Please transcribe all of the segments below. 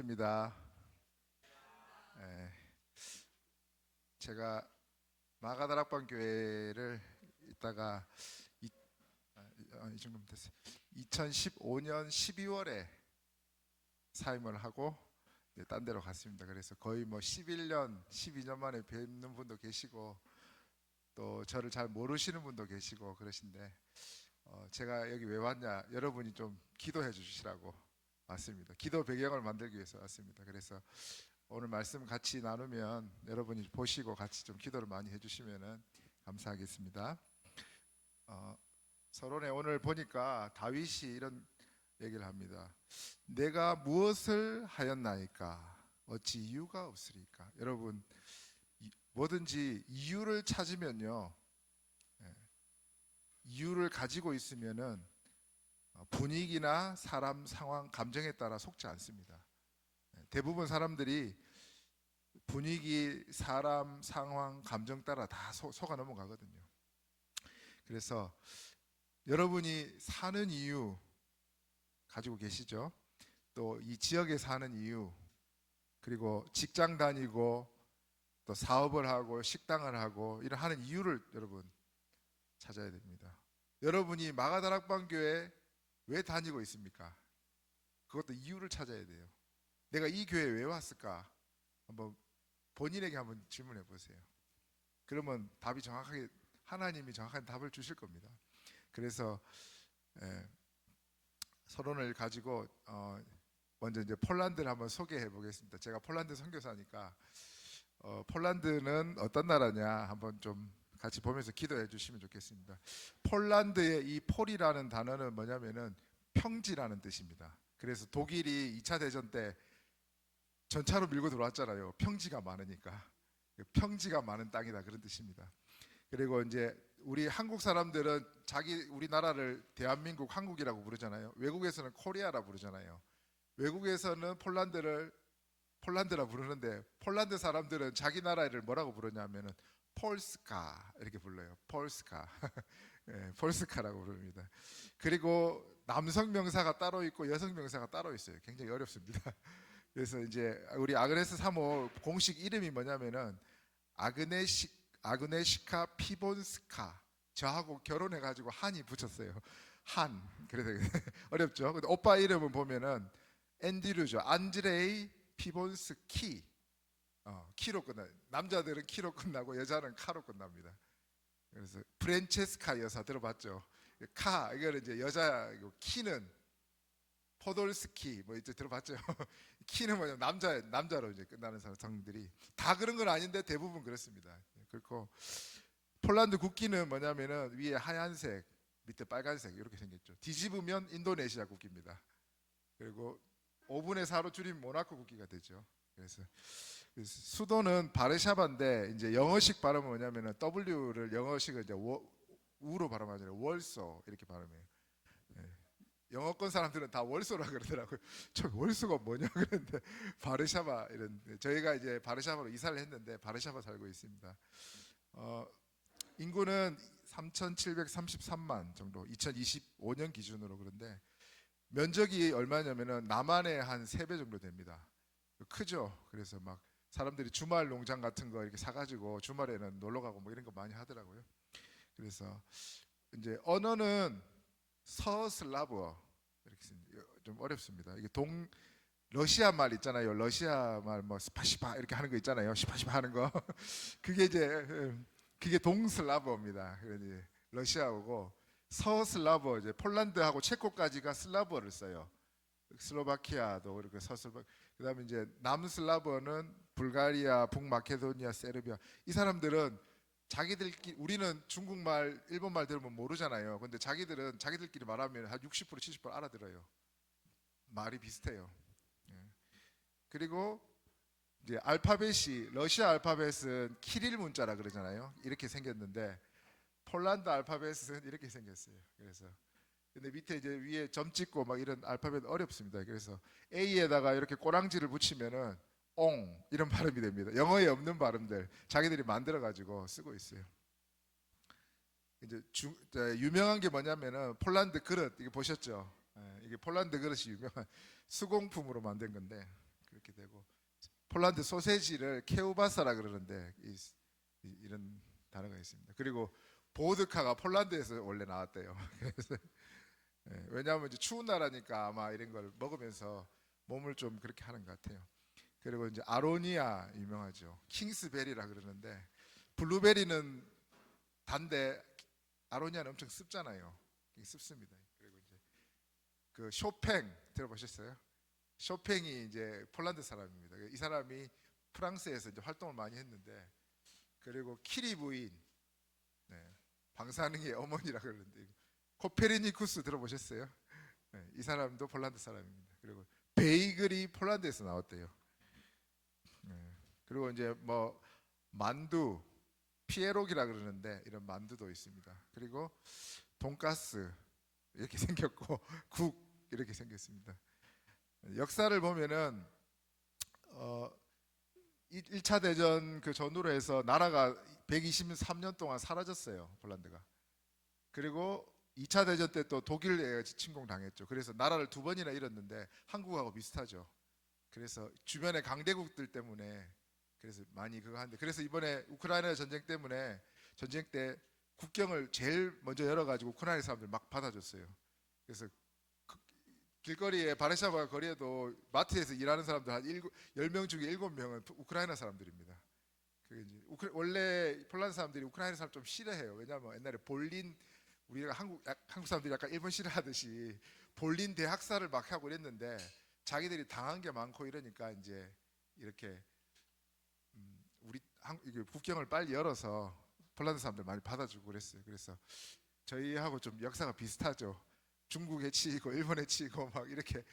반갑습니다. 예, 제가 마가다락방 교회를 있다가 이 정도면 됐어요. 2015년 12월에 사임을 하고 이제 딴 데로 갔습니다. 그래서 거의 뭐 11년, 12년 만에 뵙는 분도 계시고 또 저를 잘 모르시는 분도 계시고 그러신데 제가 여기 왜 왔냐? 여러분이 좀 기도해 주시라고 왔습니다. 기도 배경을 만들기 위해서 왔습니다. 그래서 오늘 말씀 같이 나누면 여러분이 보시고 같이 좀 기도를 많이 해주시면 감사하겠습니다. 서론에 오늘 보니까 다윗이 이런 얘기를 합니다. 내가 무엇을 하였나이까 어찌 이유가 없으리까. 여러분 뭐든지 이유를 찾으면요, 이유를 가지고 있으면은 분위기나 사람, 상황, 감정에 따라 속지 않습니다. 대부분 사람들이 분위기, 사람, 상황, 감정 따라 다 속아 넘어가거든요. 그래서 여러분이 사는 이유 가지고 계시죠? 또 이 지역에 사는 이유, 그리고 직장 다니고 또 사업을 하고 식당을 하고 이런 하는 이유를 여러분 찾아야 됩니다. 여러분이 마가다락방 교회 왜 다니고 있습니까? 그것도 이유를 찾아야 돼요. 내가 이 교회에 왜 왔을까? 한번 본인에게 한번 질문해 보세요. 그러면 답이 정확하게, 하나님이 정확한 답을 주실 겁니다. 그래서 서론을 가지고 먼저 이제 폴란드를 한번 소개해 보겠습니다. 제가 폴란드 선교사니까 폴란드는 어떤 나라냐 한번 좀 같이 보면서 기도해 주시면 좋겠습니다. 폴란드의 이 폴이라는 단어는 뭐냐면은 평지라는 뜻입니다. 그래서 독일이 2차 대전 때 전차로 밀고 들어왔잖아요. 평지가 많으니까. 평지가 많은 땅이다 그런 뜻입니다. 그리고 이제 우리 한국 사람들은 우리나라를 대한민국 한국이라고 부르잖아요. 외국에서는 코리아라 부르잖아요. 외국에서는 폴란드라 부르는데 폴란드 사람들은 자기 나라를 뭐라고 부르냐면은 폴스카 이렇게 불러요. 폴스카. 네, 폴스카라고 부릅니다. 그리고 남성 명사가 따로 있고 여성 명사가 따로 있어요. 굉장히 어렵습니다. 그래서 이제 우리 아그네스 사모 공식 이름이 뭐냐면은 아그네시카 피본스카. 저하고 결혼해가지고 한이 붙였어요. 한. 그래서 어렵죠. 근데 오빠 이름은 보면은 앤드류죠. 안드레이 피본스키. 키로 끝나. 남자들은 키로 끝나고 여자는 카로 끝납니다. 그래서 프란체스카 여사 들어봤죠? 카 이거는 이제 여자이고 키는 포돌스키 뭐 이제 들어봤죠? 키는 뭐냐 남자로 이제 끝나는 성들이 다 그런 건 아닌데 대부분 그렇습니다. 그렇고 폴란드 국기는 뭐냐면은 위에 하얀색 밑에 빨간색 이렇게 생겼죠. 뒤집으면 인도네시아 국기입니다. 그리고 5분의 4로 줄이면 모나코 국기가 되죠. 그래서 수도는 바르샤바인데 이제 영어식 발음은 뭐냐면은 W를 영어식을 이제 우로 발음하잖아요. 월소 이렇게 발음해요. 영어권 사람들은 다 월소라 그러더라고요. 저 월소가 뭐냐 그랬는데 바르샤바 이런. 저희가 이제 바르샤바로 이사를 했는데 바르샤바 살고 있습니다. 인구는 3,733만 정도 2025년 기준으로. 그런데 면적이 얼마냐면은 남한의 한 3배 정도 됩니다. 크죠. 그래서 막 사람들이 주말 농장 같은 거 이렇게 사가지고 주말에는 놀러 가고 뭐 이런 거 많이 하더라고요. 그래서 이제 언어는 서슬라브어 이렇게 좀 어렵습니다. 이게 러시아 말 있잖아요. 러시아 말 뭐 스파시바 이렇게 하는 거 있잖아요. 시파시바 하는 거. 그게 동슬라브어입니다. 그래서 러시아어고 서슬라브어 이제 폴란드하고 체코까지가 슬라브어를 써요. 슬로바키아도 그렇게 그다음에 이제 남슬라브어는 불가리아, 북마케도니아, 세르비아. 이 사람들은 자기들끼리, 우리는 중국말, 일본말 들으면 모르잖아요. 근데 자기들은 자기들끼리 말하면 한 60% 70% 알아들어요. 말이 비슷해요. 예. 그리고 이제 알파벳이 러시아 알파벳은 키릴 문자라 그러잖아요. 이렇게 생겼는데 폴란드 알파벳은 이렇게 생겼어요. 그래서 근데 밑에 이제 위에 점 찍고 막 이런 알파벳 어렵습니다. 그래서 A에다가 이렇게 꼬랑지를 붙이면은 옹 이런 발음이 됩니다. 영어에 없는 발음들 자기들이 만들어 가지고 쓰고 있어요. 이제 유명한 게 뭐냐면은 폴란드 그릇. 이게 보셨죠? 이게 폴란드 그릇이 유명한 수공품으로 만든 건데 그렇게 되고 폴란드 소세지를 케우바사라 그러는데 이런 단어가 있습니다. 그리고 보드카가 폴란드에서 원래 나왔대요. 그래서 왜냐하면 이제 추운 나라니까 아마 이런 걸 먹으면서 몸을 좀 그렇게 하는 것 같아요. 그리고 이제 아로니아 유명하죠. 킹스베리라 그러는데 블루베리는 단데 아로니아는 엄청 습잖아요. 습습니다. 그리고 이제 그 쇼팽 들어보셨어요? 쇼팽이 이제 폴란드 사람입니다. 이 사람이 프랑스에서 이제 활동을 많이 했는데 그리고 키리 부인 방사능의 어머니라 그러는데 코페르니쿠스 들어보셨어요? 이 사람도 폴란드 사람입니다. 그리고 베이글이 폴란드에서 나왔대요. 그리고 이제 뭐 만두 피에록이라 그러는데 이런 만두도 있습니다. 그리고 돈가스 이렇게 생겼고 국 이렇게 생겼습니다. 역사를 보면은 1차 대전 그 전후로 해서 나라가 123년 동안 사라졌어요. 폴란드가. 그리고 2차 대전 때 또 독일에 침공당했죠. 그래서 나라를 두 번이나 잃었는데 한국하고 비슷하죠. 그래서 주변의 강대국들 때문에 그래서 많이 그거 하는데 그래서 이번에 우크라이나 전쟁 때문에 전쟁 때 국경을 제일 먼저 열어가지고 우크라이나 사람들 막 받아줬어요. 그래서 길거리에 바르샤바 거리에도 마트에서 일하는 사람들 한 10명 중에 7명은 우크라이나 사람들입니다. 그게 이제 원래 폴란드 사람들이 우크라이나 사람 좀 싫어해요. 왜냐하면 옛날에 볼린 우리가 한국 사람들이 약간 일본 싫어하듯이 볼린 대학살을 막 하고 이랬는데 자기들이 당한 게 많고 이러니까 이제 이렇게 우리 국경을 빨리 열어서 폴란드 사람들 많이 받아주고 그랬어요. 그래서 저희하고 좀 역사가 비슷하죠. 중국에 치이고 일본에 치이고 막 이렇게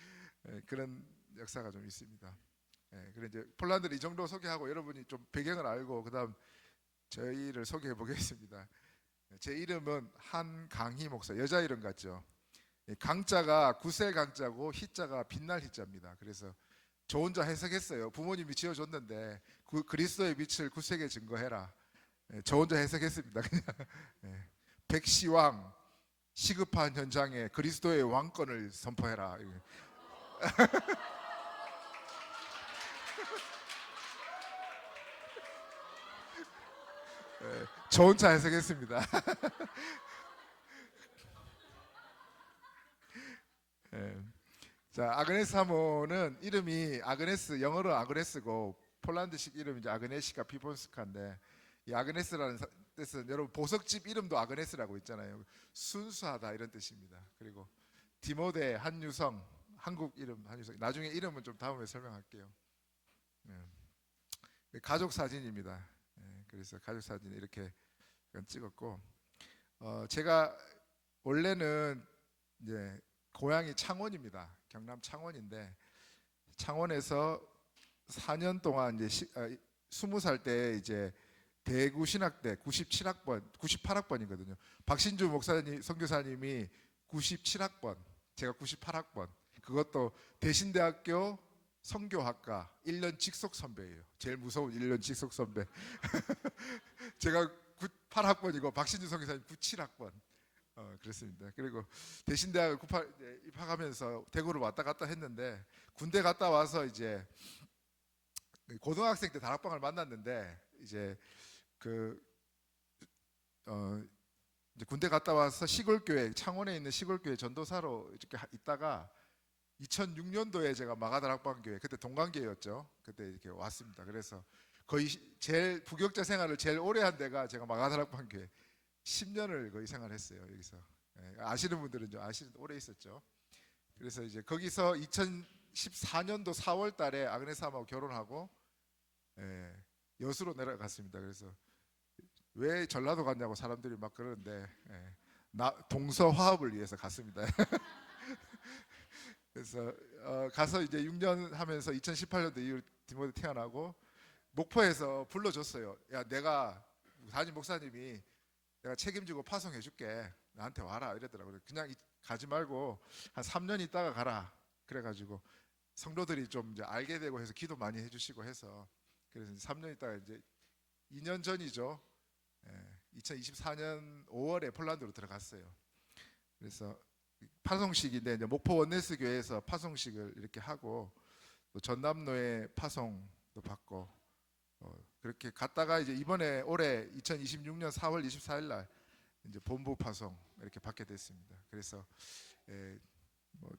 그런 역사가 좀 있습니다. 그래 이제 폴란드를 이 정도 소개하고 여러분이 좀 배경을 알고 그다음 저희를 소개해 보겠습니다. 제 이름은 한강희 목사, 여자 이름 같죠? 강자가 구세 강자고 희자가 빛날 희자입니다. 그래서 저 혼자 해석했어요. 부모님이 지어줬는데 그리스도의 빛을 구세게 증거해라. 저 혼자 해석했습니다. 그냥 백시왕 시급한 현장에 그리스도의 왕권을 선포해라. 저 혼자 해석했습니다. 자, 아그네스 사모는 이름이 아그네스 영어로 아그네스고 폴란드식 이름이 이제 아그네시카 피본스카인데 이 아그네스라는 뜻은 여러분 보석집 이름도 아그네스라고 있잖아요. 순수하다 이런 뜻입니다. 그리고 디모데 한유성 한국 이름 한유성 나중에 이름은 좀 다음에 설명할게요. 가족 사진입니다. 그래서 가족 사진 이렇게 찍었고 제가 원래는 이제 고향이 창원입니다. 경남 창원인데 창원에서 4년 동안 이제 20살 때 이제 대구 신학대 97학번, 98학번이거든요. 박신주 목사님 선교사님이 97학번, 제가 98학번. 그것도 대신대학교 선교학과 1년 직속 선배예요. 제일 무서운 1년 직속 선배. 제가 98학번이고 박신주 선교사님 97학번. 그렇습니다. 그리고 대신대학을 입학하면서 대구를 왔다 갔다 했는데 군대 갔다 와서 이제 고등학생 때 다락방을 만났는데 이제 이제 군대 갔다 와서 시골교회 창원에 있는 시골교회 전도사로 이렇게 있다가 2006년도에 제가 마가다락방교회 그때 동관교회였죠. 그때 이렇게 왔습니다. 그래서 거의 제일 부교육자 생활을 제일 오래 한 데가 제가 마가다락방교회 10년을 거의 생활했어요. 여기서 아시는 분들은 좀 오래 있었죠. 그래서 이제 거기서 2014년도 4월달에 아그네스하고 결혼하고 여수로 내려갔습니다. 그래서 왜 전라도 갔냐고 사람들이 막 그러는데 나 동서화합을 위해서 갔습니다. 그래서 가서 이제 6년 하면서 2018년도 이후 디모데 태어나고 목포에서 불러줬어요. 야 내가 담임 목사님이 내가 책임지고 파송해 줄게. 나한테 와라 이랬더라고요. 그냥 가지 말고 한 3년 있다가 가라. 그래가지고 성도들이 좀 이제 알게 되고 해서 기도 많이 해주시고 해서 그래서 3년 있다가 이제 2년 전이죠. 2024년 5월에 폴란드로 들어갔어요. 그래서 파송식인데 이제 목포 원네스 교회에서 파송식을 이렇게 하고 또 전남로에 파송도 받고 그렇게 갔다가 이제 이번에 올해 2026년 4월 24일 날 이제 본부 파송 이렇게 받게 됐습니다. 그래서 뭐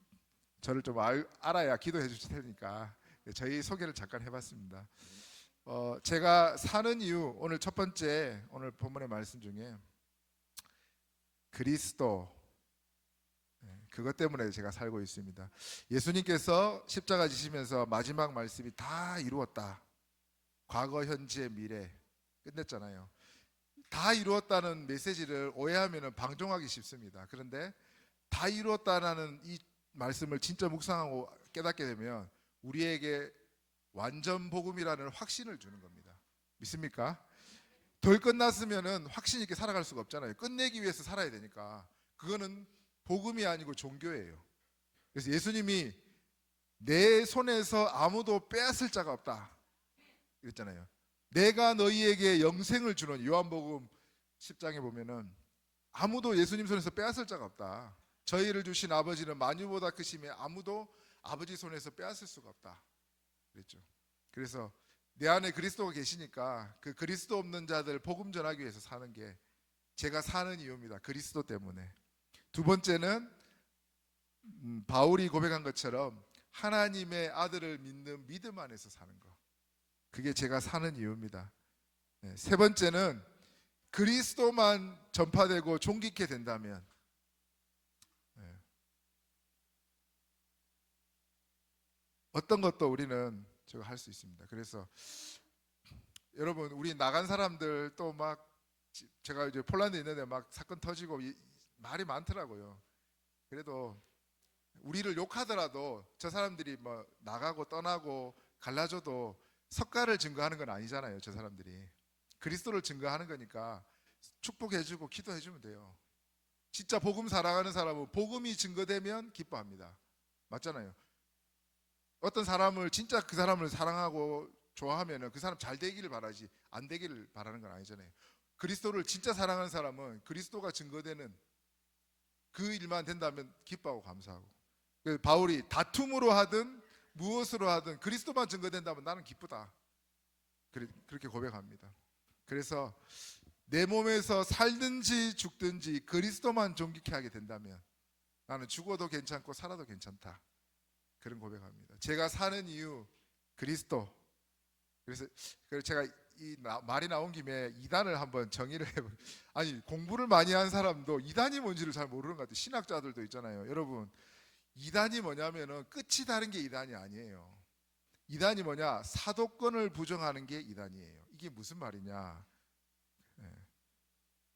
저를 좀 알아야 기도해 주실 테니까 저희 소개를 잠깐 해봤습니다. 제가 사는 이유, 오늘 첫 번째 오늘 본문의 말씀 중에 그리스도, 그것 때문에 제가 살고 있습니다. 예수님께서 십자가 지시면서 마지막 말씀이 다 이루었다. 과거, 현재, 미래 끝냈잖아요. 다 이루었다는 메시지를 오해하면 방종하기 쉽습니다. 그런데 다 이루었다는 이 말씀을 진짜 묵상하고 깨닫게 되면 우리에게 완전 복음이라는 확신을 주는 겁니다. 믿습니까? 덜 끝났으면은 확신 있게 살아갈 수가 없잖아요. 끝내기 위해서 살아야 되니까. 그거는 복음이 아니고 종교예요. 그래서 예수님이 내 손에서 아무도 빼앗을 자가 없다 그랬잖아요. 내가 너희에게 영생을 주는, 요한복음 10장에 보면은 아무도 예수님 손에서 빼앗을 자가 없다. 저희를 주신 아버지는 만유보다 크심에 아무도 아버지 손에서 빼앗을 수가 없다 그랬죠. 그래서 내 안에 그리스도가 계시니까 그 그리스도 없는 자들 복음 전하기 위해서 사는 게 제가 사는 이유입니다. 그리스도 때문에. 두 번째는 바울이 고백한 것처럼 하나님의 아들을 믿는 믿음 안에서 사는 것. 그게 제가 사는 이유입니다. 세 번째는 그리스도만 전파되고 존귀케 된다면 어떤 것도 우리는 저거 할 수 있습니다. 그래서 여러분, 우리 나간 사람들 또 막 제가 이제 폴란드에 있는데 막 사건 터지고 말이 많더라고요. 그래도 우리를 욕하더라도 저 사람들이 뭐 나가고 떠나고 갈라져도 석가를 증거하는 건 아니잖아요. 저 사람들이 그리스도를 증거하는 거니까 축복해주고 기도해주면 돼요. 진짜 복음 사랑하는 사람은 복음이 증거되면 기뻐합니다. 맞잖아요. 어떤 사람을 진짜 그 사람을 사랑하고 좋아하면은 그 사람 잘 되기를 바라지 안 되기를 바라는 건 아니잖아요. 그리스도를 진짜 사랑하는 사람은 그리스도가 증거되는 그 일만 된다면 기뻐하고 감사하고. 그래서 바울이 다툼으로 하든 무엇으로 하든 그리스도만 증거된다면 나는 기쁘다. 그렇게 고백합니다. 그래서 내 몸에서 살든지 죽든지 그리스도만 존귀케 하게 된다면 나는 죽어도 괜찮고 살아도 괜찮다. 그런 고백합니다. 제가 사는 이유 그리스도. 그래서 제가 이 말이 나온 김에 이단을 한번 정의를 해보. 아니 공부를 많이 한 사람도 이단이 뭔지를 잘 모르는 것 같아요. 신학자들도 있잖아요. 여러분 이단이 뭐냐면은 끝이 다른 게 이단이 아니에요. 이단이 뭐냐? 사도권을 부정하는 게 이단이에요. 이게 무슨 말이냐?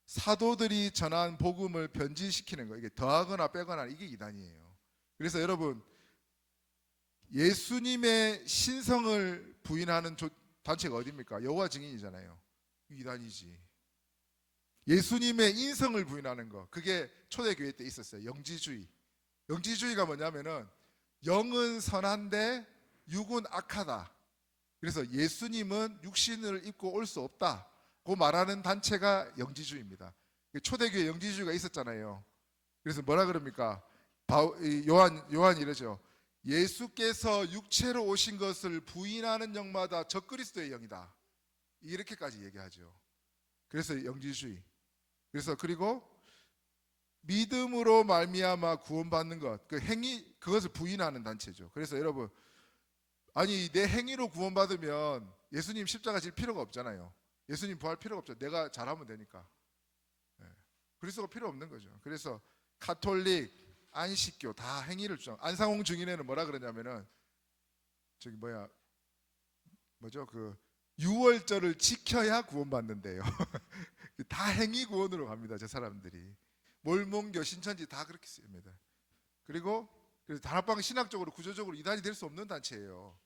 사도들이 전한 복음을 변질시키는 거. 이게 더하거나 빼거나 이게 이단이에요. 그래서 여러분 예수님의 신성을 부인하는 단체가 어디입니까? 여호와 증인이잖아요. 이단이지. 예수님의 인성을 부인하는 거, 그게 초대교회 때 있었어요. 영지주의. 영지주의가 뭐냐면은 영은 선한데 육은 악하다. 그래서 예수님은 육신을 입고 올 수 없다고 말하는 단체가 영지주의입니다. 초대교회 영지주의가 있었잖아요. 그래서 뭐라 그럽니까? 요한이 이러죠. 예수께서 육체로 오신 것을 부인하는 영마다 적그리스도의 영이다. 이렇게까지 얘기하죠. 그래서 영지주의. 그래서 그리고 믿음으로 말미암아 구원받는 것, 그 행위, 그것을 부인하는 단체죠. 그래서 여러분, 아니 내 행위로 구원받으면 예수님 십자가 질 필요가 없잖아요. 예수님 부활 필요가 없죠. 내가 잘하면 되니까. 그리스도가 필요 없는 거죠. 그래서 가톨릭, 안식교 다 행위를 주장. 안상홍 증인회는 뭐라 그러냐면은 저기 뭐죠? 그 유월절을 지켜야 구원받는데요. 다 행위 구원으로 갑니다. 저 사람들이. 몰몬교, 신천지 다 그렇게 씁니다. 그리고 그래서 다락방 신학적으로 구조적으로 이단이 될 수 없는 단체예요.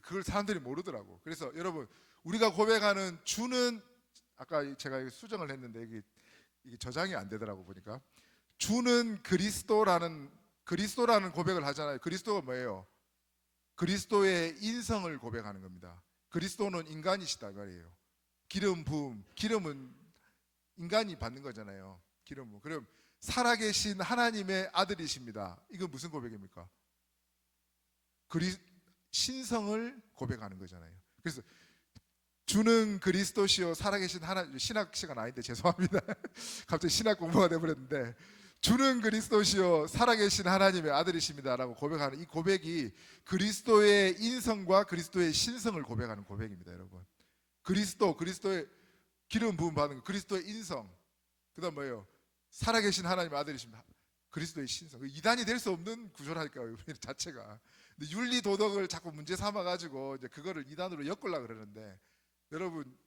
그걸 사람들이 모르더라고. 그래서 여러분 우리가 고백하는 주는, 아까 제가 수정을 했는데 이게 저장이 안 되더라고 보니까, 주는 그리스도라는 고백을 하잖아요. 그리스도가 뭐예요? 그리스도의 인성을 고백하는 겁니다. 그리스도는 인간이시다 말이에요. 기름 부음, 기름은 인간이 받는 거잖아요. 기름 부음. 그럼 살아계신 하나님의 아들이십니다. 이건 무슨 고백입니까? 신성을 고백하는 거잖아요. 그래서 주는 그리스도시요 살아계신 하나님, 신학 시간 아닌데 죄송합니다. 갑자기 신학 공부가 돼버렸는데, 주는 그리스도시요 살아계신 하나님의 아들이십니다라고 고백하는 이 고백이 그리스도의 인성과 그리스도의 신성을 고백하는 고백입니다, 여러분. 그리스도의 기름 부음 받은 거, 그리스도의 인성, 그다음 뭐예요? 살아계신 하나님의 아들이십니다. 그리스도의 신성. 이단이 될 수 없는 구조라니까요, 자체가. 근데 윤리 도덕을 자꾸 문제 삼아 가지고 이제 그거를 이단으로 엮으려고 그러는데, 여러분,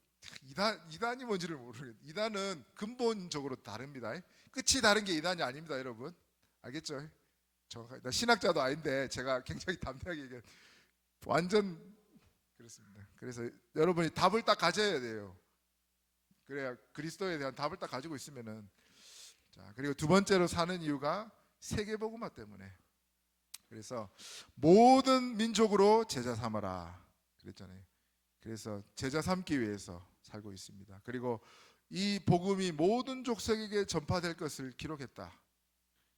이단이 뭔지를 모르겠어요. 이단은 근본적으로 다릅니다. 끝이 다른 게 이단이 아닙니다, 여러분. 알겠죠? 나 신학자도 아닌데 제가 굉장히 담대하게 얘기해. 완전 그렇습니다. 그래서 여러분이 답을 딱 가져야 돼요. 그래야 그리스도에 대한 답을 딱 가지고 있으면은. 자, 그리고 두 번째로 사는 이유가 세계복음화 때문에. 그래서 모든 민족으로 제자 삼아라 그랬잖아요. 그래서 제자 삼기 위해서 살고 있습니다. 그리고 이 복음이 모든 족속에게 전파될 것을 기록했다.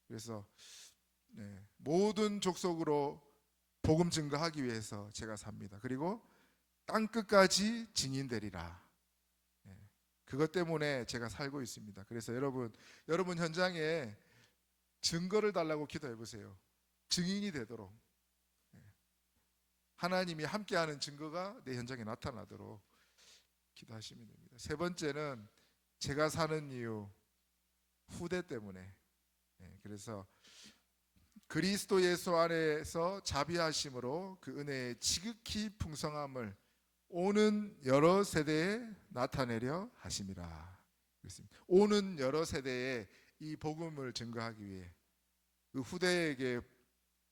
그래서 모든 족속으로 복음 증거하기 위해서 제가 삽니다. 그리고 땅 끝까지 증인되리라. 그것 때문에 제가 살고 있습니다. 그래서 여러분 현장에 증거를 달라고 기도해 보세요. 증인이 되도록, 하나님이 함께하는 증거가 내 현장에 나타나도록 기도하시면 됩니다. 세 번째는 제가 사는 이유, 후대 때문에. 그래서 그리스도 예수 안에서 자비하심으로 그 은혜의 지극히 풍성함을 오는 여러 세대에 나타내려 하심이라. 그렇습니다. 오는 여러 세대에 이 복음을 증거하기 위해, 그 후대에게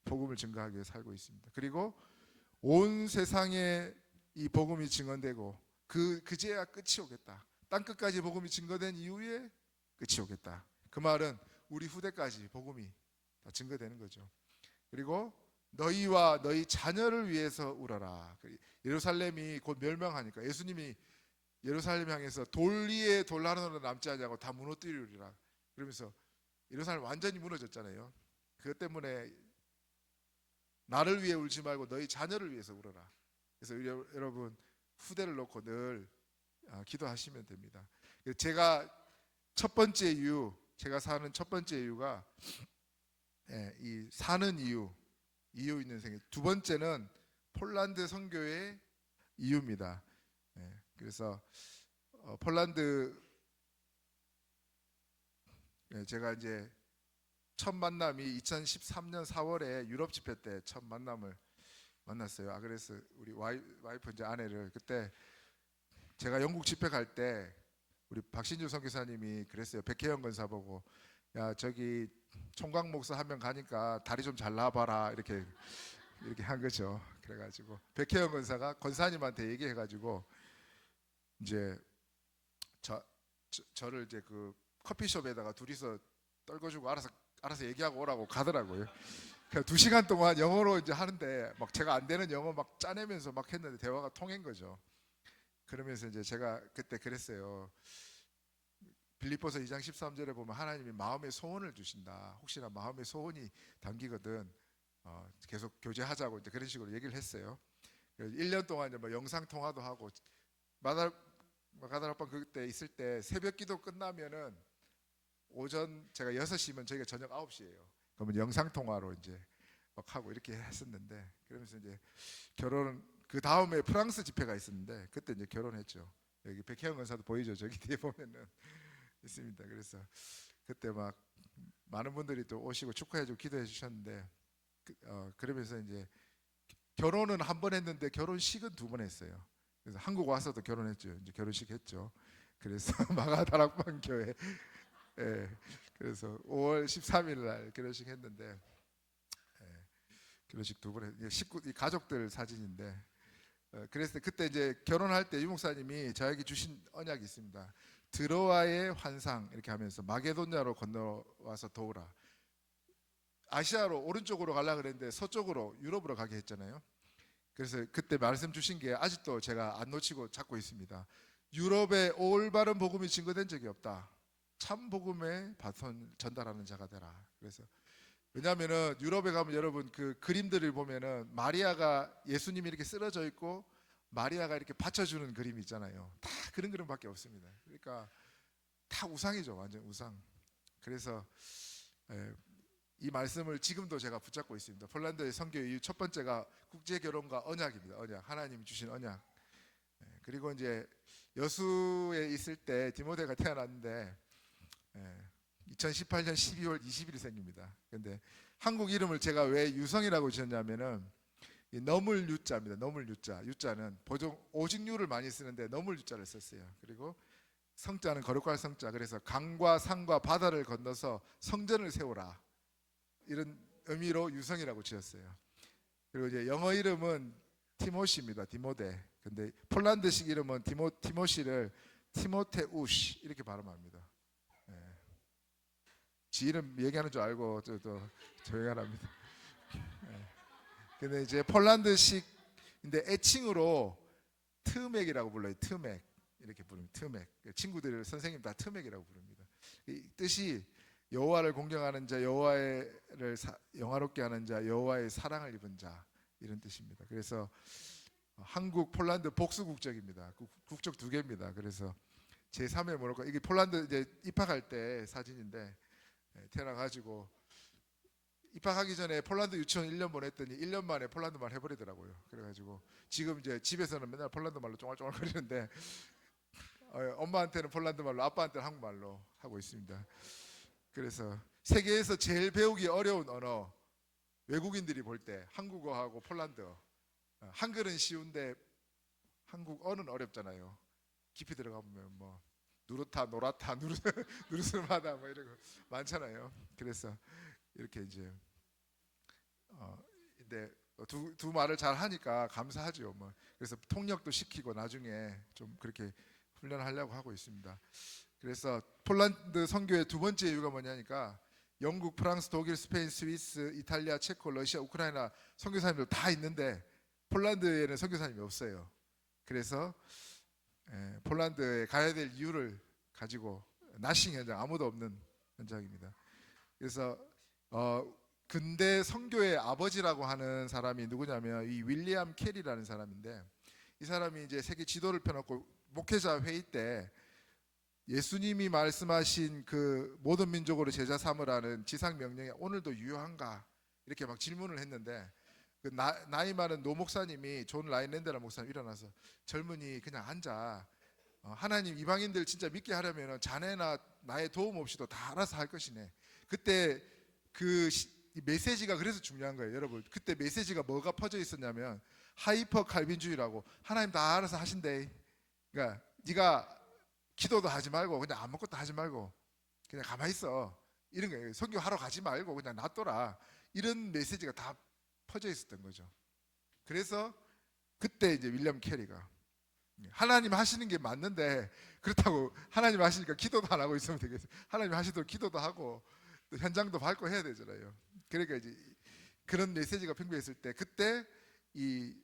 복음을 증거하기 위해 살고 있습니다. 그리고 온 세상에 이 복음이 증언되고 그제야 끝이 오겠다. 땅 끝까지 복음이 증거된 이후에 끝이 오겠다. 그 말은 우리 후대까지 복음이 다 증거되는 거죠. 그리고 너희와 너희 자녀를 위해서 울어라. 예루살렘이 곧 멸망하니까 예수님이 예루살렘 향해서 돌 위에 돌 하나도 남지 않냐고 다 무너뜨리리라. 그러면서 예루살렘 완전히 무너졌잖아요. 그것 때문에 나를 위해 울지 말고 너희 자녀를 위해서 울어라. 그래서 여러분 후대를 놓고 늘 기도하시면 됩니다. 제가 첫 번째 이유, 제가 사는 첫 번째 이유가 이 사는 이유 있는 생애. 두 번째는 폴란드 선교의 이유입니다. 그래서 폴란드, 제가 이제 첫 만남이 2013년 4월에 유럽 집회 때 첫 만남을 만났어요. 그래서 우리 와이프 이제 아내를, 그때 제가 영국 집회 갈 때 우리 박신주 선교사님이 그랬어요. 백혜영 권사 보고, 야 저기 총각 목사 한 명 가니까 다리 좀 잘라봐라 이렇게 한 거죠. 그래가지고 백혜영 권사가 권사님한테 얘기해가지고 이제 저를 이제 그 커피숍에다가 둘이서 떨궈주고 알아서 얘기하고 오라고 가더라고요. 그래서 2시간 동안 영어로 이제 하는데 막 제가 안 되는 영어 막 짜내면서 막 했는데 대화가 통한 거죠. 그러면서 이제 제가 그때 그랬어요. 빌립보서 2장 13절에 보면 하나님이 마음의 소원을 주신다. 혹시나 마음의 소원이 담기거든 계속 교제하자고 이제 그런 식으로 얘기를 했어요. 1년 동안 이제 뭐 영상 통화도 하고, 마가다 아빠 그때 있을 때 새벽 기도 끝나면은 오전 제가 6시면 저희가 저녁 9시예요. 그러면 영상 통화로 이제 막 하고 이렇게 했었는데, 그러면서 이제 결혼, 그 다음에 프랑스 집회가 있었는데 그때 이제 결혼했죠. 여기 백혜영 권사도 보이죠? 저기 뒤에 보면은 있습니다. 그래서 그때 막 많은 분들이 또 오시고 축하해주고 기도해 주셨는데, 그러면서 이제 결혼은 한 번 했는데 결혼식은 2번 했어요. 그래서 한국 와서도 결혼했죠. 이제 결혼식 했죠. 그래서 마가다락방 교회, 그래서 5월 13일 날 결혼식 했는데, 결혼식 2번 했. 이 가족들 사진인데, 그래서 그때 이제 결혼할 때 유목사님이 저에게 주신 언약이 있습니다. 드로아의 환상 이렇게 하면서 마게도냐로 건너와서 도우라. 아시아로 오른쪽으로 가려고 그랬는데 서쪽으로 유럽으로 가게 했잖아요. 그래서 그때 말씀 주신 게 아직도 제가 안 놓치고 잡고 있습니다. 유럽에 올바른 복음이 증거된 적이 없다. 참 복음의 바톤 전달하는 자가 되라. 그래서 왜냐하면은 유럽에 가면 여러분 그 그림들을 보면은 마리아가 예수님이 이렇게 쓰러져 있고 마리아가 이렇게 받쳐주는 그림이 있잖아요. 다 그런 그림밖에 없습니다. 그러니까 다 우상이죠, 완전 우상. 그래서 예, 이 말씀을 지금도 제가 붙잡고 있습니다. 폴란드의 선교 이유 첫 번째가 국제 결혼과 언약입니다. 언약, 하나님이 주신 언약. 그리고 이제 여수에 있을 때 디모데가 태어났는데 2018년 12월 20일이 생깁니다. 근데 한국 이름을 제가 왜 유성이라고 지었냐면은 이 너물 유자입니다. 너물 유자. 유자는 보통 오직 유를 많이 쓰는데 너물 유자를 썼어요. 그리고 성자는 거룩할 성자. 그래서 강과 산과 바다를 건너서 성전을 세우라. 이런 의미로 유성이라고 지었어요. 그리고 이제 영어 이름은 티모시입니다. 디모데. 근데 폴란드식 이름은 티모시를 티모테우시 이렇게 발음합니다. 예. 지 이름 얘기하는 줄 알고 또 조용히 하랍니다. 예. 근데 이제 폴란드식인데 애칭으로 트맥이라고 불러요. 트맥 이렇게 부릅니다. 트맥. 친구들 선생님 다 트맥이라고 부릅니다. 이 뜻이 여호와를 공경하는 자, 여호와를 영화롭게 하는 자, 여호와의 사랑을 입은 자 이런 뜻입니다. 그래서 한국, 폴란드 복수 국적입니다. 국적 두 개입니다. 그래서 제 3의 모로코 이게 폴란드 이제 입학할 때 사진인데 태어나가지고 입학하기 전에 폴란드 유치원 1년 보냈더니 1년 만에 폴란드말 해버리더라고요. 그래가지고 지금 이제 집에서는 맨날 폴란드 말로 쫑알쫑알 거리는데 엄마한테는 폴란드 말로, 아빠한테는 한국말로 하고 있습니다. 그래서 세계에서 제일 배우기 어려운 언어, 외국인들이 볼 때 한국어하고 폴란드어. 한글은 쉬운데 한국어는 어렵잖아요. 깊이 들어가 보면 뭐 누르타, 노라타, 누르스마다 뭐 이런 거 많잖아요. 그래서 이렇게 이제 근데 두 말을 잘 하니까 감사하죠. 뭐 그래서 통역도 시키고 나중에 좀 그렇게 훈련하려고 하고 있습니다. 그래서 폴란드 선교의 두 번째 이유가 뭐냐니까 영국, 프랑스, 독일, 스페인, 스위스, 이탈리아, 체코, 러시아, 우크라이나 선교사님들 다 있는데 폴란드에는 선교사님이 없어요. 그래서 폴란드에 가야 될 이유를 가지고 나싱 현장, 아무도 없는 현장입니다. 그래서 근대 선교의 아버지라고 하는 사람이 누구냐면 이 윌리엄 캐리라는 사람인데 이 사람이 이제 세계 지도를 펴놓고 목회자 회의 때 예수님이 말씀하신 그 모든 민족으로 제자 삼으라는 지상 명령이 오늘도 유효한가 이렇게 막 질문을 했는데 그 나이 많은 노 목사님이 존 라인랜드라는 목사님 일어나서 젊은이 그냥 앉아. 하나님 이방인들 진짜 믿게 하려면 자네나 나의 도움 없이도 다 알아서 할 것이네. 그때 그 메시지가 그래서 중요한 거예요, 여러분. 그때 메시지가 뭐가 퍼져 있었냐면 하이퍼 칼빈주의라고 하나님 다 알아서 하신대. 그러니까 네가 기도도 하지 말고 그냥 아무것도 하지 말고 그냥 가만히 있어. 이런 거예요. 선교하러 가지 말고 그냥 놔둬라. 이런 메시지가 다 퍼져 있었던 거죠. 그래서 그때 이제 윌리엄 캐리가 하나님 하시는 게 맞는데 그렇다고 하나님 하시니까 기도도 안 하고 있으면 되겠어요. 하나님 하시도록 기도도 하고 또 현장도 밟고 해야 되잖아요. 그러니까 이제 그런 메시지가 팽배했을 때 그때 이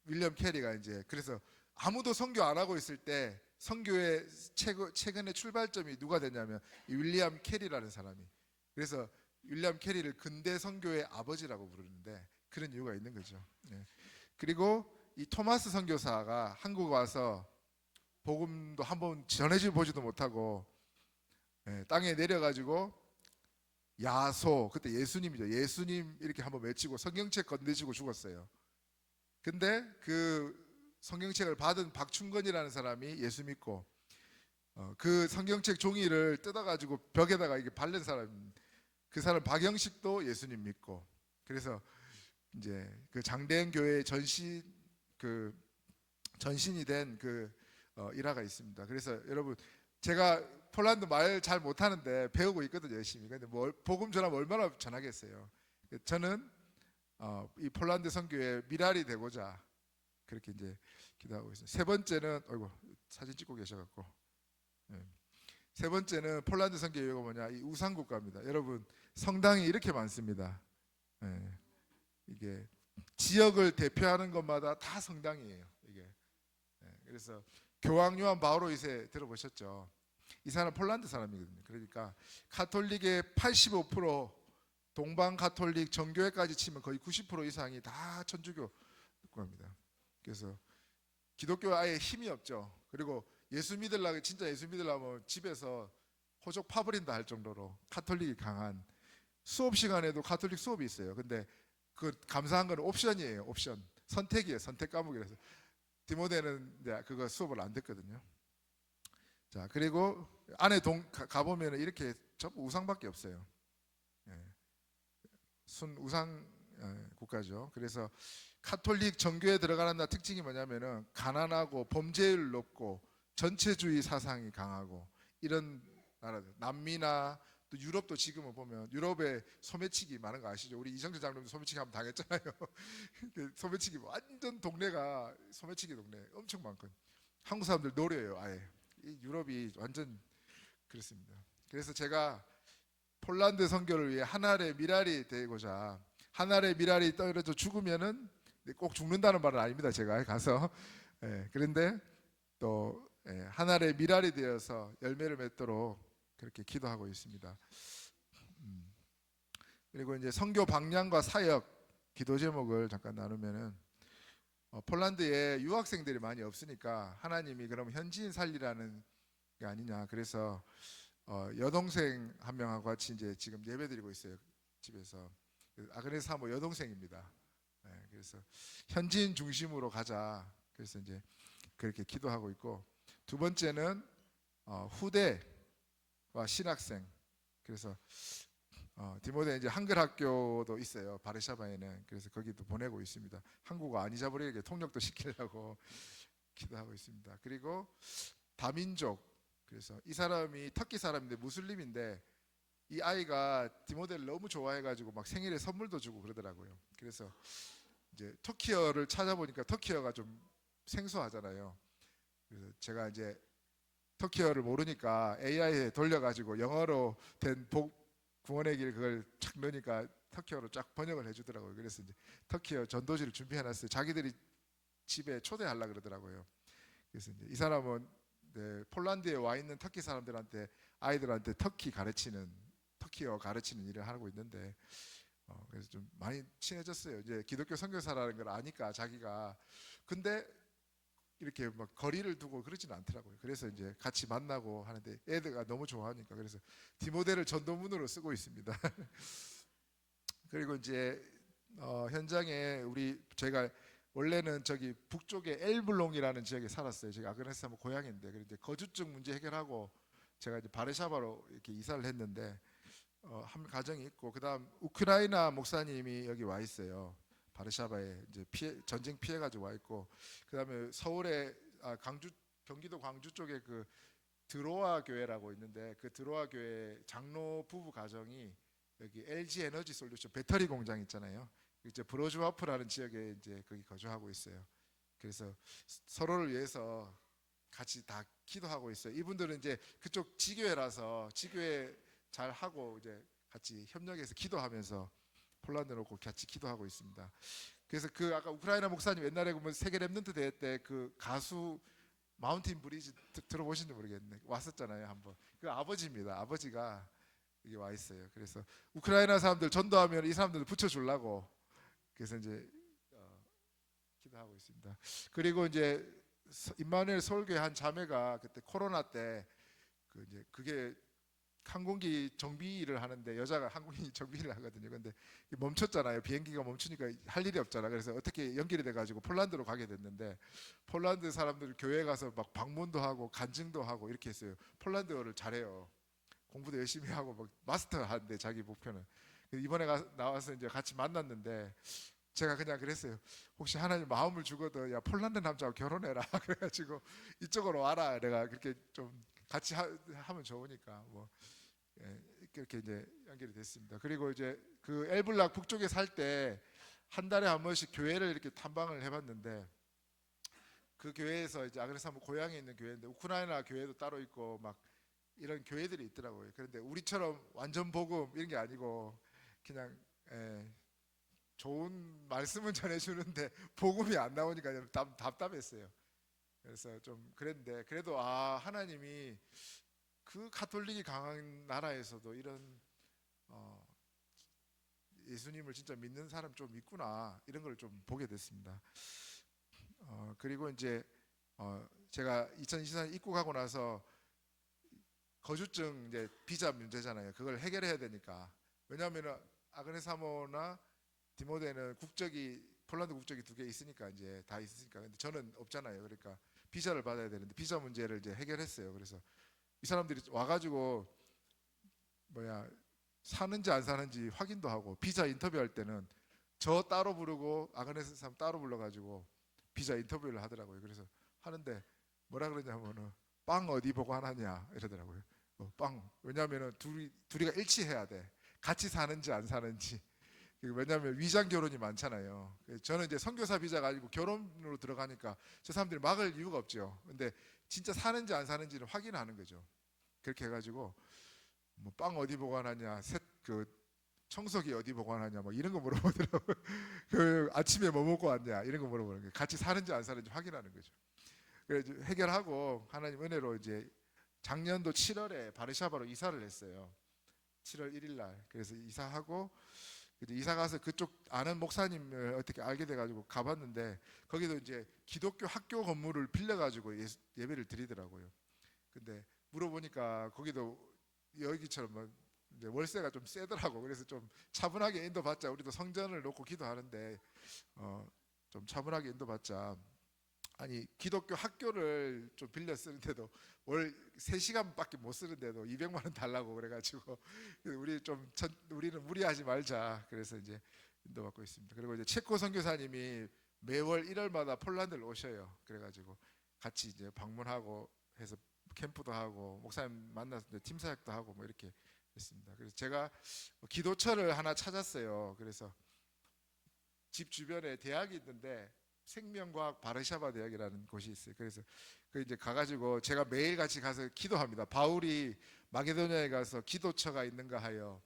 윌리엄 캐리가 이제 그래서 아무도 선교 안 하고 있을 때 선교의 최근의 출발점이 누가 됐냐면 이 윌리엄 캐리라는 사람이. 그래서 윌리엄 캐리를 근대 선교의 아버지라고 부르는데 그런 이유가 있는 거죠. 그리고 이 토마스 선교사가 한국 와서 복음도 한번 전해지 보지도 못하고 땅에 내려가지고 야소, 그때 예수님이죠. 예수님 이렇게 한번 외치고 성경책 건네지고 죽었어요. 근데 그 성경책을 받은 박충건이라는 사람이 예수 믿고 그 성경책 종이를 뜯어가지고 벽에다가 이게 바른 사람, 그 사람 박영식도 예수님 믿고. 그래서 이제 그 장대현 교회 전신이 된 그 일화가 있습니다. 그래서 여러분 제가 폴란드 말 잘 못하는데 배우고 있거든요, 열심히. 근데 복음 전하면 얼마나 전하겠어요. 저는 이 폴란드 선교의 미랄이 되고자 그렇게 이제 기도하고 있어요. 세 번째는 어이구 사진 찍고 계셔갖고 세 번째는 폴란드 선교 이유가 뭐냐? 이 우상 국가입니다. 여러분 성당이 이렇게 많습니다. 이게 지역을 대표하는 것마다 다 성당이에요. 이게 그래서 교황 요한 바오로 2세 들어보셨죠? 이 사람 폴란드 사람이거든요. 그러니까 가톨릭의 85%, 동방 가톨릭 정교회까지 치면 거의 90% 이상이 다 천주교 겁니다. 그래서 기독교 아예 힘이 없죠. 그리고 예수 믿으려고, 진짜 예수 믿으려면 집에서 호적 파버린다 할 정도로 가톨릭이 강한, 수업 시간에도 가톨릭 수업이 있어요. 근데 그 감사한 건 옵션이에요. 옵션, 선택이에요. 선택 과목이라서 디모데는 이제 그거 수업을 안 듣거든요. 자, 그리고 안에 가보면 이렇게 전부 우상밖에 없어요. 예. 순 우상 국가죠. 그래서 카톨릭 정교에 들어가는 특징이 뭐냐면은 가난하고 범죄율 높고 전체주의 사상이 강하고 이런 나라들. 남미나 또 유럽도 지금은 보면 유럽에 소매치기 많은 거 아시죠? 우리 이정재 장로님 소매치기 한번 당했잖아요. 소매치기 완전 동네가 소매치기 동네 엄청 많거든요. 한국 사람들 노려요 아예. 이 유럽이 완전 그렇습니다. 그래서 제가 폴란드 선교를 위해 한 알의 미랄이 되고자, 한 알의 미랄이 떨어져 죽으면은 꼭 죽는다는 말은 아닙니다. 제가 가서 그런데 또 한 알의 미랄이 되어서 열매를 맺도록 그렇게 기도하고 있습니다. 그리고 이제 선교 방향과 사역 기도 제목을 잠깐 나누면은 폴란드에 유학생들이 많이 없으니까 하나님이 그럼 현지인 살리라는 게 아니냐. 그래서 여동생 한 명하고 같이 이제 지금 예배드리고 있어요. 집에서. 아그네스 사모 여동생입니다. 그래서 현지인 중심으로 가자. 그래서 이제 그렇게 기도하고 있고, 두 번째는 후대와 신학생. 그래서 디모데 이제 한글 학교도 있어요. 바르샤바에는. 그래서 거기도 보내고 있습니다. 한국어 안 잊어버리게 통역도 시키려고 기도하고 있습니다. 그리고 다민족. 그래서 이 사람이 터키 사람인데 무슬림인데 이 아이가 디모데를 너무 좋아해가지고 막 생일에 선물도 주고 그러더라고요. 그래서 이제 터키어를 찾아보니까 터키어가 좀 생소하잖아요. 그래서 제가 이제 터키어를 모르니까 AI에 돌려가지고 영어로 된 구원의 길 그걸 착 넣으니까 터키어로 쫙 번역을 해주더라고요. 그래서 이제 터키어 전도지를 준비해놨어요. 자기들이 집에 초대하려고 그러더라고요. 그래서 이제 이 사람은 폴란드에 와 있는 터키 사람들한테, 아이들한테 터키어 가르치는 일을 하고 있는데 그래서 좀 많이 친해졌어요. 이제 기독교 선교사라는 걸 아니까 자기가. 근데 이렇게 막 거리를 두고 그러지는 않더라고요. 그래서 이제 같이 만나고 하는데 애들가 너무 좋아하니까 그래서 디모데를 전도문으로 쓰고 있습니다. 그리고 이제 현장에 제가 원래는 저기 북쪽에 엘블롱이라는 지역에 살았어요. 제가 아그네스 뭐 고향인데, 그런데 거주증 문제 해결하고 제가 이제 바르샤바로 이렇게 이사를 했는데 한 가정이 있고, 그다음 우크라이나 목사님이 여기 와 있어요. 바르샤바에 이제 전쟁 피해 가지고 와 있고, 그다음에 서울에 경기도 광주 쪽에 그 드로아 교회라고 있는데 그 드로아 교회 장로 부부 가정이 여기 LG 에너지 솔루션 배터리 공장 있잖아요. 이제 브로즈와프라는 지역에 이제 거기 거주하고 있어요. 그래서 서로를 위해서 같이 다 기도하고 있어요. 이분들은 이제 그쪽 지교회라서 지교회 잘 하고 이제 같이 협력해서 기도하면서 폴란드 놓고 같이 기도하고 있습니다. 그래서 그 아까 우크라이나 목사님 옛날에 보면 세계 랩넌트 대회 때 그 가수 마운틴 브리지 들어보신지 모르겠네. 왔었잖아요 한번. 그 아버지입니다. 아버지가 여기 와 있어요. 그래서 우크라이나 사람들 전도하면 이 사람들 붙여주려고 그래서 이제 기도하고 있습니다. 그리고 이제 임마누엘 서울교회 한 자매가 그때 코로나 때 이제 그게 항공기 정비 일을 하는데 여자가 항공기 정비 일을 하거든요. 근데 멈췄잖아요. 비행기가 멈추니까 할 일이 없잖아. 그래서 어떻게 연결이 돼가지고 폴란드로 가게 됐는데 폴란드 사람들 교회 가서 막 방문도 하고 간증도 하고 이렇게 했어요. 폴란드어를 잘해요. 공부도 열심히 하고 막 마스터 하는데 자기 목표는. 이번에 나와서 이제 같이 만났는데 제가 그냥 그랬어요. 혹시 하나님 마음을 주거든 야 폴란드 남자하고 결혼해라. 그래가지고 이쪽으로 와라. 내가 그렇게 좀 같이 하면 좋으니까 뭐 그렇게 이제 연결이 됐습니다. 그리고 이제 그 엘블락 북쪽에 살 때 한 달에 한 번씩 교회를 이렇게 탐방을 해봤는데 그 교회에서 이제 아그네스 사모 고향에 있는 교회인데 우크라이나 교회도 따로 있고 막 이런 교회들이 있더라고요. 그런데 우리처럼 완전 복음 이런 게 아니고 그냥 좋은 말씀은 전해주는데 복음이 안 나오니까 좀 답답했어요. 그래서 좀 그랬는데 그래도 하나님이 그 가톨릭이 강한 나라에서도 이런 어, 예수님을 진짜 믿는 사람 좀 있구나 이런 걸 좀 보게 됐습니다. 그리고 이제 제가 2024년 입국하고 나서 거주증 이제 비자 문제잖아요. 그걸 해결해야 되니까. 왜냐하면 아그네 사모나 디모데는 국적이 폴란드 국적이 두 개 있으니까 이제 다 있으니까. 근데 저는 없잖아요. 그러니까 비자를 받아야 되는데 비자 문제를 이제 해결했어요. 그래서 이 사람들이 와가지고 뭐야 사는지 안 사는지 확인도 하고 비자 인터뷰할 때는 저 따로 부르고 아그네스 사람 따로 불러가지고 비자 인터뷰를 하더라고요. 그래서 하는데 뭐라 그러냐면은 빵 어디 보관하냐 이러더라고요. 빵 왜냐하면은 둘이가 일치해야 돼. 같이 사는지 안 사는지. 왜냐하면 위장 결혼이 많잖아요. 저는 이제 선교사 비자 가지고 결혼으로 들어가니까 저 사람들이 막을 이유가 없죠. 근데 진짜 사는지 안 사는지를 확인하는 거죠. 그렇게 해가지고 뭐 빵 어디 보관하냐, 그 청소기 어디 보관하냐, 뭐 이런 거 물어보더라고요. 그 아침에 뭐 먹고 왔냐 이런 거 물어보는 거예요. 같이 사는지 안 사는지 확인하는 거죠. 그래서 해결하고 하나님 은혜로 이제 작년도 7월에 바르샤바로 이사를 했어요. 7월 1일 날. 그래서 이사하고 이제 이사 가서 그쪽 아는 목사님을 어떻게 알게 돼가지고 가봤는데 거기도 이제 기독교 학교 건물을 빌려가지고 예배를 드리더라고요. 근데 물어보니까 거기도 여기처럼 뭐 이제 월세가 좀 세더라고. 그래서 좀 차분하게 인도받자. 우리도 성전을 놓고 기도하는데 좀 차분하게 인도받자. 아니 기독교 학교를 좀 빌려 쓰는데도 월 3시간밖에 못 쓰는데도 200만 원 달라고 그래가지고 우리는 무리하지 말자. 그래서 이제 인도받고 있습니다. 그리고 이제 체코 선교사님이 매월 1월마다 폴란드를 오셔요. 그래가지고 같이 이제 방문하고 해서 캠프도 하고 목사님 만나서 팀 사역도 하고 뭐 이렇게 했습니다. 그래서 제가 기도처를 하나 찾았어요. 그래서 집 주변에 대학이 있는데 생명과학 바르샤바 대학이라는 곳이 있어요. 그래서 그 이제 가가지고 제가 매일 같이 가서 기도합니다. 바울이 마게도냐에 가서 기도처가 있는가 하여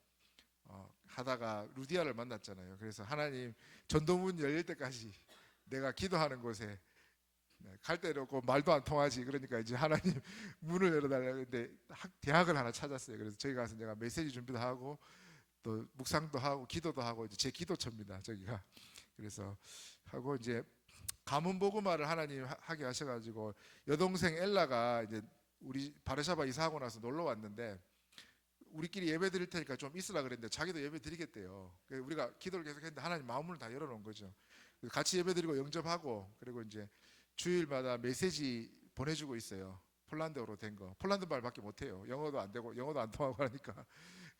하다가 루디아를 만났잖아요. 그래서 하나님 전도문 열릴 때까지 내가 기도하는 곳에 갈 데도 없고 말도 안 통하지. 그러니까 이제 하나님 문을 열어달라고 했는데 대학을 하나 찾았어요. 그래서 저희 가서 제가 메시지 준비도 하고 또 묵상도 하고 기도도 하고 이제 제 기도처입니다. 저기가. 그래서 하고 이제 가문 복음화를 하나님 하게 하셔가지고 여동생 엘라가 이제 우리 바르샤바 이사하고 나서 놀러 왔는데 우리끼리 예배 드릴 테니까 좀 있으라 그랬는데 자기도 예배 드리겠대요. 그래서 우리가 기도를 계속 했는데 하나님 마음을 다 열어놓은 거죠. 같이 예배 드리고 영접하고 그리고 이제 주일마다 메시지 보내주고 있어요. 폴란드어로 된 거. 폴란드 말밖에 못해요. 영어도 안 되고 영어도 안 통하고 하니까.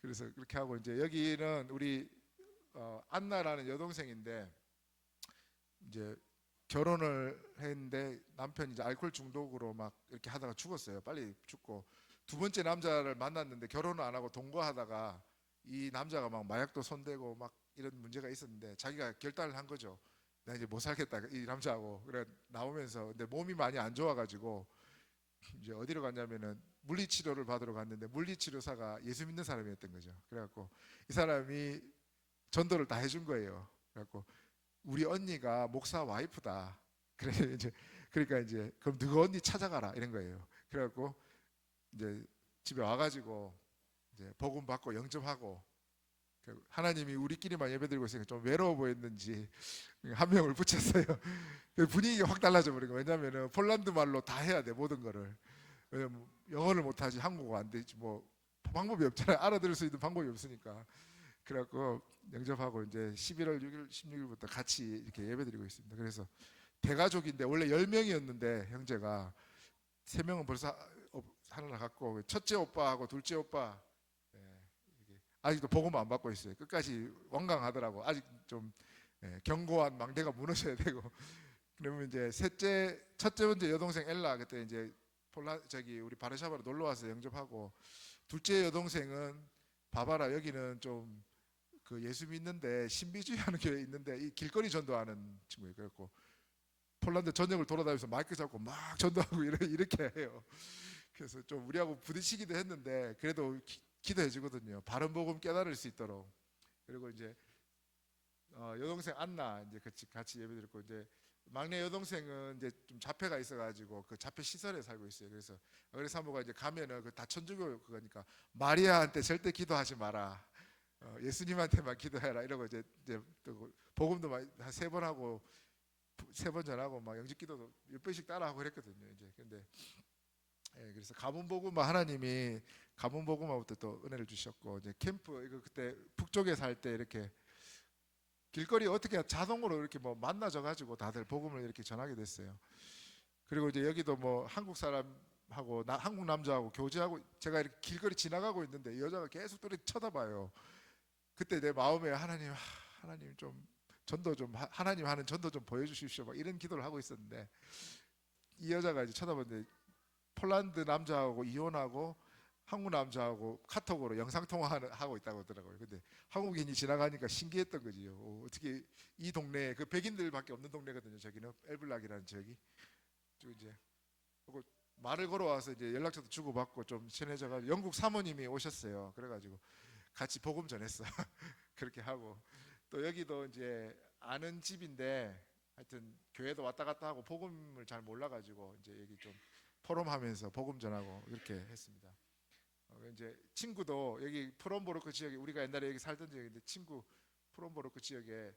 그래서 그렇게 하고 이제 여기는 우리 안나라는 여동생인데 이제 결혼을 했는데 남편이 이제 알코올 중독으로 막 이렇게 하다가 죽었어요. 빨리 죽고 두 번째 남자를 만났는데 결혼을 안 하고 동거하다가 이 남자가 막 마약도 손대고 막 이런 문제가 있었는데 자기가 결단을 한 거죠. 나 이제 못 살겠다 이 남자하고. 그래 나오면서 근데 몸이 많이 안 좋아가지고 이제 어디로 갔냐면은 물리치료를 받으러 갔는데 물리치료사가 예수 믿는 사람이었던 거죠. 그래갖고 이 사람이 전도를 다 해준 거예요. 그래갖고 우리 언니가 목사 와이프다. 그래 이제 그러니까 이제 그럼 너가 언니 찾아가라 이런 거예요. 그래갖고 이제 집에 와가지고 이제 복음 받고 영접하고 하나님이 우리끼리만 예배드리고 있으니까 좀 외로워 보였는지 한 명을 붙였어요. 분위기가 확 달라져 버린 거예요. 왜냐하면 폴란드 말로 다 해야 돼 모든 거를. 왜냐면 영어를 못하지 한국어 안 되지 뭐 방법이 없잖아요. 알아들을 수 있는 방법이 없으니까. 그래갖고 영접하고 이제 11월 6일, 16일부터 같이 이렇게 예배드리고 있습니다. 그래서 대가족인데 원래 10명이었는데 형제가 3명은 벌써 하나 갖고 첫째 오빠하고 둘째 오빠 아직도 복음 안 받고 있어요. 끝까지 완강하더라고. 아직 좀 견고한 망대가 무너져야 되고. 그러면 이제 첫째 번째 여동생 엘라 그때 이제 우리 바르샤바로 놀러 와서 영접하고 둘째 여동생은 봐봐라 여기는 좀 그 예수 믿는데 신비주의하는 교회 있는데 이 길거리 전도하는 친구예요. 그래갖고 폴란드 전역을 돌아다니면서 마이크 잡고 막 전도하고 이렇게 해요. 그래서 좀 우리하고 부딪히기도 했는데 그래도 기도해 주거든요. 바른 복음 깨달을 수 있도록. 그리고 이제 여동생 안나 이제 같이 예배드렸고, 이제 막내 여동생은 이제 좀 자폐가 있어가지고 그 자폐 시설에 살고 있어요. 그래서 어린 사모가 이제 가면은 그 다 천주교 그거니까 마리아한테 절대 기도하지 마라. 예수님한테만 기도해라 이러고 이제 또 복음도 한 3번 하고 3번 전하고 막 영집기도도 몇 번씩 따라하고 그랬거든요. 이제 근데 그래서 가문 복음화 하나님이 가문 복음화부터 또 은혜를 주셨고, 이제 캠프 이거 그때 북쪽에 살 때 이렇게 길거리 어떻게 자동으로 이렇게 뭐 만나져 가지고 다들 복음을 이렇게 전하게 됐어요. 그리고 이제 여기도 뭐 한국 사람하고 한국 남자하고 교제하고, 제가 이렇게 길거리 지나가고 있는데 여자가 계속 또 이렇게 쳐다봐요. 그때 내 마음에 하나님 좀 전도 좀 하나님 하는 전도 좀 보여주십시오 막 이런 기도를 하고 있었는데, 이 여자가 이제 쳐다봤는데 폴란드 남자하고 이혼하고 한국 남자하고 카톡으로 영상 통화하고 있다고 하더라고요. 근데 한국인이 지나가니까 신기했던 거지요. 어떻게 이 동네에 그 백인들밖에 없는 동네거든요. 저기는 엘블락이라는 지역이. 이제 말을 걸어와서 이제 연락처도 주고받고 좀 친해져가지고 영국 사모님이 오셨어요. 그래가지고 같이 복음 전했어. 그렇게 하고, 또 여기도 이제 아는 집인데 하여튼 교회도 왔다 갔다 하고 복음을 잘 몰라가지고 이제 여기 좀 포럼하면서 복음 전하고 이렇게 했습니다. 이제 친구도 여기 프롬보르크 지역에, 우리가 옛날에 여기 살던 지역인데 친구 프롬보르크 지역에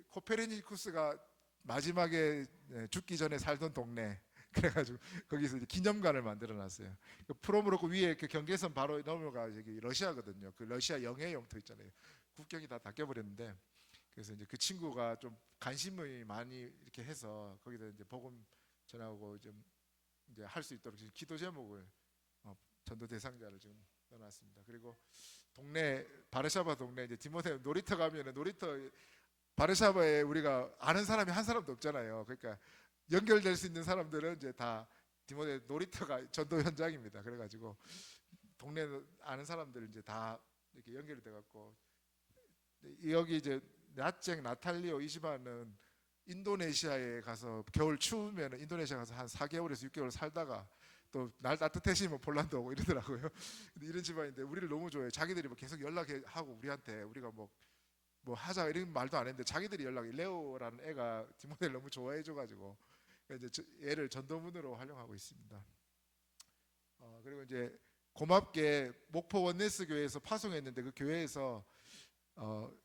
코페르니쿠스가 마지막에 죽기 전에 살던 동네 그래가지고 거기서 이제 기념관을 만들어놨어요. 그 프롬보르크 위에 그 경계선 바로 넘어가 여기 러시아거든요. 그 러시아 영해 영토 있잖아요. 국경이 다 닫혀버렸는데, 그래서 이제 그 친구가 좀 관심이 많이 이렇게 해서 거기다 이제 복음 전하고 좀 이제 할 수 있도록 기도 제목을 전도 대상자를 지금 넣어놨습니다. 그리고 동네 바르샤바 동네 이제 디모데 놀이터 가면은 놀이터 바르샤바에 우리가 아는 사람이 한 사람도 없잖아요. 그러니까 연결될 수 있는 사람들은 이제 다 디모데 놀이터가 전도 현장입니다. 그래가지고 동네 아는 사람들 이제 다 이렇게 연결이 돼갖고, 여기 이제 나쟁 나탈리오 이시바는 인도네시아에 가서 겨울 추우면 인도네시아 가서 한 4개월에서 6개월 살다가 또 날 따뜻해지면 폴란드 오고 이러더라고요. 근데 이런 집안인데 우리를 너무 좋아해요. 자기들이 뭐 계속 연락하고 우리한테 우리가 뭐 하자 이런 말도 안 했는데 자기들이 연락이, 레오라는 애가 디모데를 너무 좋아해줘가지고 이제 애를 전도문으로 활용하고 있습니다. 그리고 이제 고맙게 목포 원네스 교회에서 파송했는데, 그 교회에서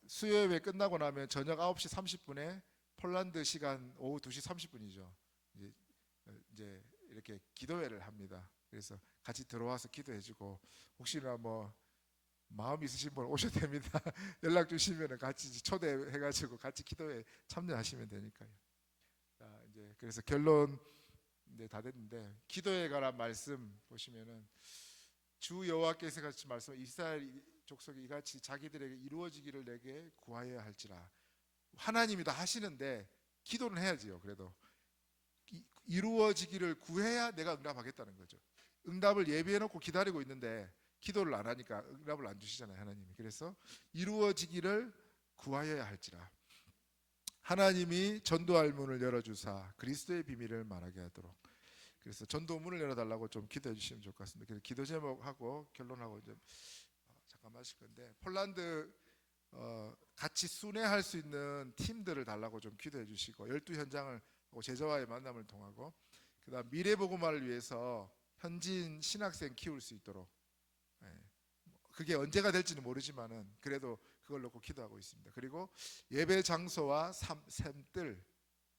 수요 예배 끝나고 나면 저녁 9시 30분에 폴란드 시간 오후 2시 30분이죠. 이제 이렇게 기도회를 합니다. 그래서 같이 들어와서 기도해주고, 혹시나 뭐 마음 있으신 분 오셔도 됩니다. 연락 주시면 같이 초대해가지고 같이 기도회 참여하시면 되니까요. 자, 이제 그래서 결론 이제 다 됐는데, 기도에 관한 말씀 보시면은 주 여호와께서 같이 말씀, 이스라엘 족속이 이같이 자기들에게 이루어지기를 내게 구하여야 할지라. 하나님이 다 하시는데 기도는 해야지요. 그래도 이루어지기를 구해야 내가 응답하겠다는 거죠. 응답을 예비해 놓고 기다리고 있는데 기도를 안 하니까 응답을 안 주시잖아요, 하나님이. 그래서 이루어지기를 구하여야 할지라. 하나님이 전도할 문을 열어주사 그리스도의 비밀을 말하게 하도록. 그래서 전도 문을 열어달라고 좀 기도해 주시면 좋을 것 같습니다. 그래서 기도 제목하고 결론하고 이제 잠깐 마실 건데, 폴란드 같이 순회할 수 있는 팀들을 달라고 좀 기도해 주시고, 12현장을 하고 제자와의 만남을 통하고, 그다음 미래복음화를 위해서 현지인 신학생 키울 수 있도록, 그게 언제가 될지는 모르지만은 그래도 그걸 놓고 기도하고 있습니다. 그리고 예배 장소와 샘들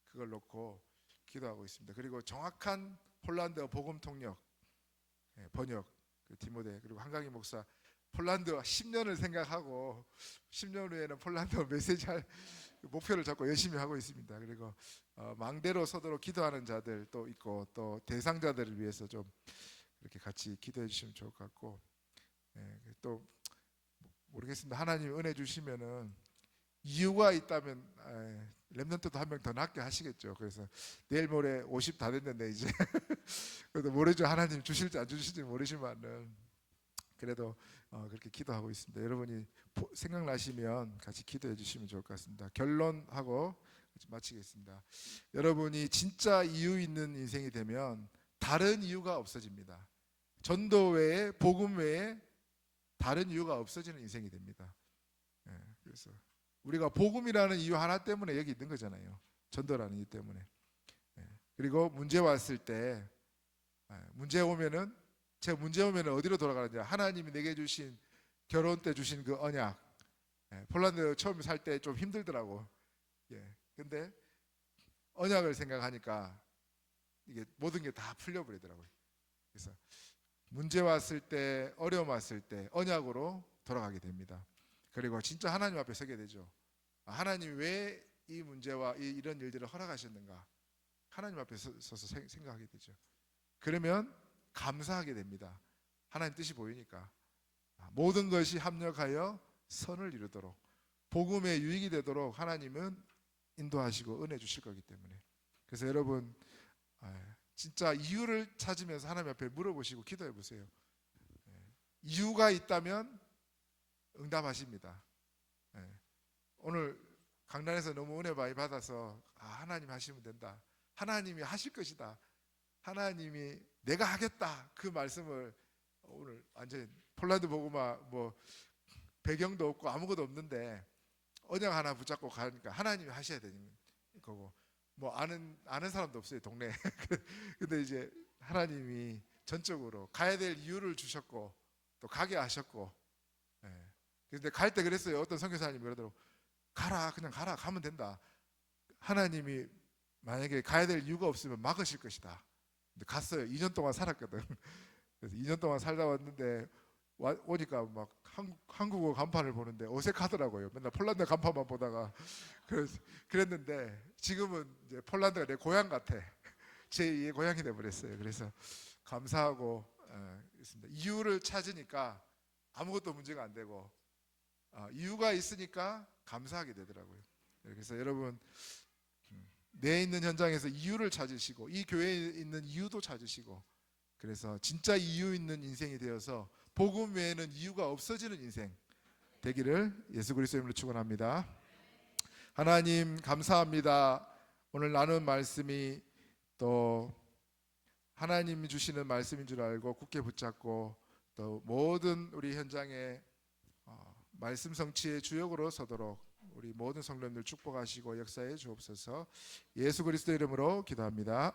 그걸 놓고 기도하고 있습니다. 그리고 정확한 폴란드어 복음 통역, 번역, 디모데, 그리고 한강희 목사 폴란드어 10년을 생각하고 10년 후에는 폴란드어 메시지 할 목표를 잡고 열심히 하고 있습니다. 그리고 망대로 서도록 기도하는 자들 또 있고, 또 대상자들을 위해서 좀 이렇게 같이 기도해 주시면 좋을 것 같고, 또 모르겠습니다. 하나님 은혜 주시면은 이유가 있다면 렘넌트도 한 명 더 낳게 하시겠죠. 그래서 내일 모레 50 다 됐는데 이제 그래도 모르죠. 하나님 주실지 안 주실지 모르지만은 그래도 그렇게 기도하고 있습니다. 여러분이 생각나시면 같이 기도해 주시면 좋을 것 같습니다. 결론하고 마치겠습니다. 여러분이 진짜 이유 있는 인생이 되면 다른 이유가 없어집니다. 전도 외에, 복음 외에 다른 이유가 없어지는 인생이 됩니다. 그래서 우리가 복음이라는 이유 하나 때문에 여기 있는 거잖아요. 전도라는 이유 때문에. 그리고 문제 왔을 때 문제 오면은 어디로 돌아가느냐? 하나님이 내게 주신 결혼 때 주신 그 언약. 폴란드 처음 살 때 좀 힘들더라고. 근데 언약을 생각하니까 이게 모든 게 다 풀려버리더라고요. 그래서 문제 왔을 때, 어려움 왔을 때 언약으로 돌아가게 됩니다. 그리고 진짜 하나님 앞에 서게 되죠. 하나님이 왜 이 문제와 이런 일들을 허락하셨는가? 하나님 앞에 서서 생각하게 되죠. 그러면 감사하게 됩니다. 하나님 뜻이 보이니까. 모든 것이 합력하여 선을 이루도록, 복음의 유익이 되도록 하나님은 인도하시고 은혜 주실 거기 때문에. 그래서 여러분 진짜 이유를 찾으면서 하나님 앞에 물어보시고 기도해 보세요. 이유가 있다면 응답하십니다. 오늘 강단에서 너무 은혜 많이 받아서 하나님 하시면 된다, 하나님이 하실 것이다, 하나님이 내가 하겠다, 그 말씀을 오늘 완전히 폴란드 복음화 뭐 배경도 없고 아무것도 없는데 언약 하나 붙잡고 가니까 하나님이 하셔야 되는 거고, 뭐 아는 사람도 없어요 동네에. 근데 이제 하나님이 전적으로 가야 될 이유를 주셨고 또 가게 하셨고. 근데 갈 때 그랬어요. 어떤 선교사님이 그러더라고. 가라, 그냥 가라, 가면 된다. 하나님이 만약에 가야 될 이유가 없으면 막으실 것이다. 근데 갔어요. 2년 동안 살았거든. 그래서 2년 동안 살다 왔는데 오니까 막 한국어 간판을 보는데 어색하더라고요. 맨날 폴란드 간판만 보다가. 그랬는데 지금은 이제 폴란드가 내 고향 같아. 제2의 고향이 돼버렸어요. 그래서 감사하고 있습니다. 이유를 찾으니까 아무것도 문제가 안 되고 이유가 있으니까 감사하게 되더라고요. 그래서 여러분 내 있는 현장에서 이유를 찾으시고 이 교회에 있는 이유도 찾으시고, 그래서 진짜 이유 있는 인생이 되어서 복음 외에는 이유가 없어지는 인생 되기를 예수 그리스도 이름으로 축원합니다. 하나님 감사합니다. 오늘 나눈 말씀이 또 하나님이 주시는 말씀인 줄 알고 굳게 붙잡고 또 모든 우리 현장에 말씀 성취의 주역으로 서도록 우리 모든 성도님들 축복하시고 역사해 주옵소서. 예수 그리스도 이름으로 기도합니다.